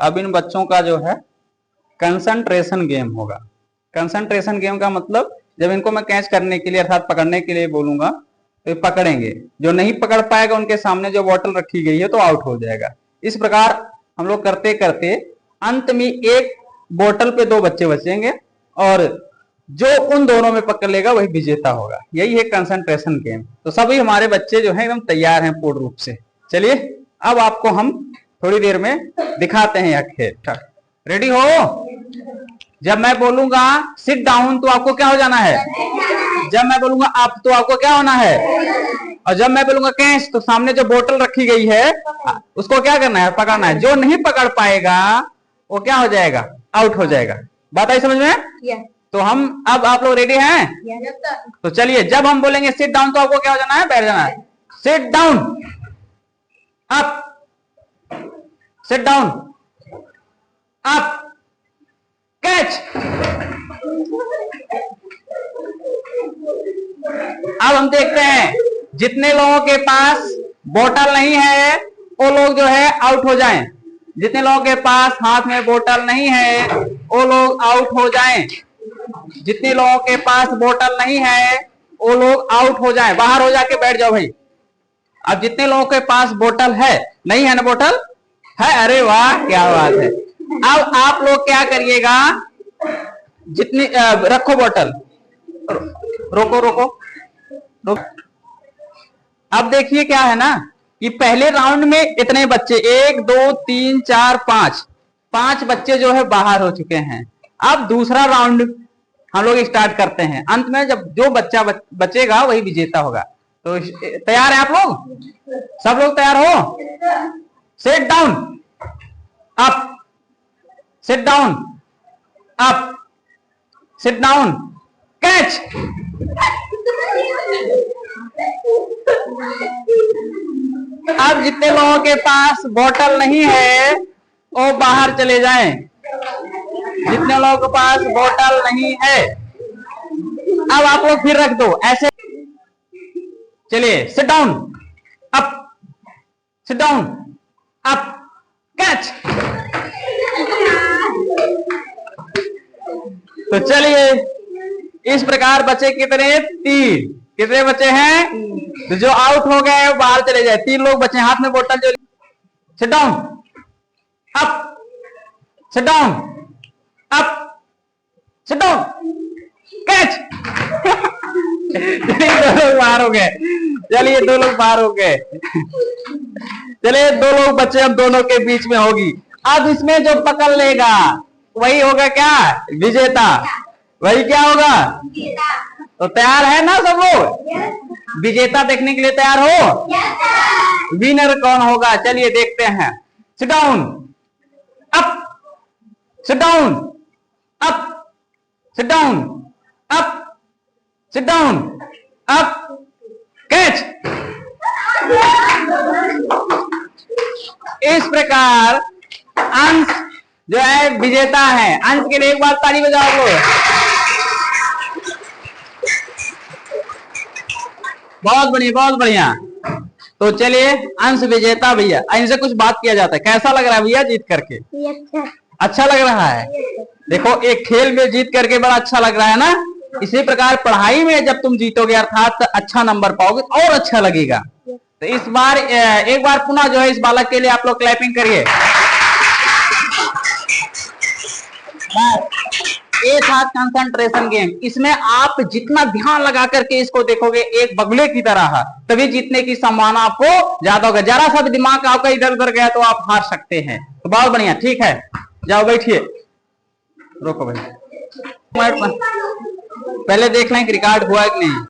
अब इन बच्चों का जो है कंसंट्रेशन गेम होगा। कंसंट्रेशन गेम का मतलब जब इनको मैं कैच करने के लिए अर्थात पकड़ने के लिए बोलूंगा तो ये पकड़ेंगे, जो नहीं पकड़ पाएगा उनके सामने जो बोतल रखी गई है तो आउट हो जाएगा। इस प्रकार हम लोग करते करते अंत में एक बोतल पे 2 बच्चे बचेंगे और जो उन दोनों में पकड़ लेगा वही विजेता होगा। यही है कंसंट्रेशन गेम। तो सभी हमारे बच्चे जो है एकदम तैयार हैं पूर्ण रूप से। चलिए अब आपको हम थोड़ी देर में दिखाते हैं यह खेल। रेडी हो? जब मैं बोलूंगा सिट डाउन तो आपको क्या हो जाना है, जब मैं बोलूंगा अप तो आपको क्या होना है, और जब मैं बोलूंगा कैच तो सामने जो बोतल रखी गई है उसको क्या करना है, पकड़ना है। जो नहीं पकड़ पाएगा वो क्या हो जाएगा, आउट हो जाएगा। बात आई समझ में? तो हम अब आप लोग रेडी हैं? तो चलिए जब हम बोलेंगे सिट डाउन तो आपको क्या हो जाना है, बैठ जाना है। Sit down, up, sit down, up, catch. अब हम देखते हैं जितने लोगों के पास बोतल नहीं है वो लोग जो है आउट हो जाएं। जितने लोगों के पास हाथ में बोतल नहीं है वो लोग आउट हो जाएं। जितने लोगों के पास बोतल नहीं है वो लोग आउट हो जाएं, बाहर हो जाके बैठ जाओ भाई। अब जितने लोगों के पास बोतल है, नहीं है ना बोतल है, अरे वाह क्या बात है। अब आप लोग क्या करिएगा, जितनी रखो बोतल, रोको रोको रोको। अब देखिए क्या है ना कि पहले राउंड में इतने बच्चे 1 2 3 4 5 बच्चे जो है बाहर हो चुके हैं। अब दूसरा राउंड हम लोग स्टार्ट करते हैं। अंत में जब जो बच्चा बचेगा वही विजेता होगा। तो तैयार है आप लोग? सब लोग तैयार हो? Sit down, up, sit down, up, sit down, catch. अब जितने लोगों के पास बोतल नहीं है वो बाहर चले जाएं। जितने लोगों के पास बोतल नहीं है अब आप लोग फिर रख दो ऐसे। चलिए sit down, up, sit down, up, catch. तो चलिए इस प्रकार बचे कितने, 3। कितने बचे हैं? तो जो आउट हो गए वो बाहर चले जाए। 3 लोग बचे, हाथ में बोतल जो। Sit down, up, sit down, up, sit down, catch. 2 लोग बाहर हो गए। चलिए 2 लोग बाहर हो गए। चलिए 2 लोग बचे, अब दोनों के बीच में होगी। अब इसमें जो पकड़ लेगा वही होगा क्या, विजेता। वही क्या होगा, तो तैयार है ना सब लोग? विजेता देखने के लिए तैयार हो? विनर कौन होगा चलिए देखते हैं। Sit down, up, sit down, up, sit down, up, sit down, up, catch. इस प्रकार अंश जो है विजेता है। अंश के लिए एक बार ताली बजाओ लोग। बहुत बढ़िया बहुत बढ़िया। तो चलिए अंश विजेता भैया, इनसे कुछ बात किया जाता है। कैसा लग रहा है भैया जीत करके? अच्छा लग रहा है। देखो एक खेल में जीत करके बड़ा अच्छा लग रहा है ना। इसी प्रकार पढ़ाई में जब तुम जीतोगे अर्थात अच्छा नंबर पाओगे और अच्छा लगेगा। तो इस बार एक बार पुनः जो है इस बालक के लिए आप लोग क्लैपिंग करिए। ये था कंसंट्रेशन गेम। इसमें आप जितना ध्यान लगा करके इसको देखोगे एक बगुले की तरह, तभी जीतने की संभावना आपको ज्यादा होगा। जरा सा भी दिमाग आपका इधर उधर गया तो आप हार सकते हैं। तो बहुत बढ़िया, ठीक है जाओ बैठिए। रोको भाई, पहले देख लें कि रिकॉर्ड हुआ कि नहीं।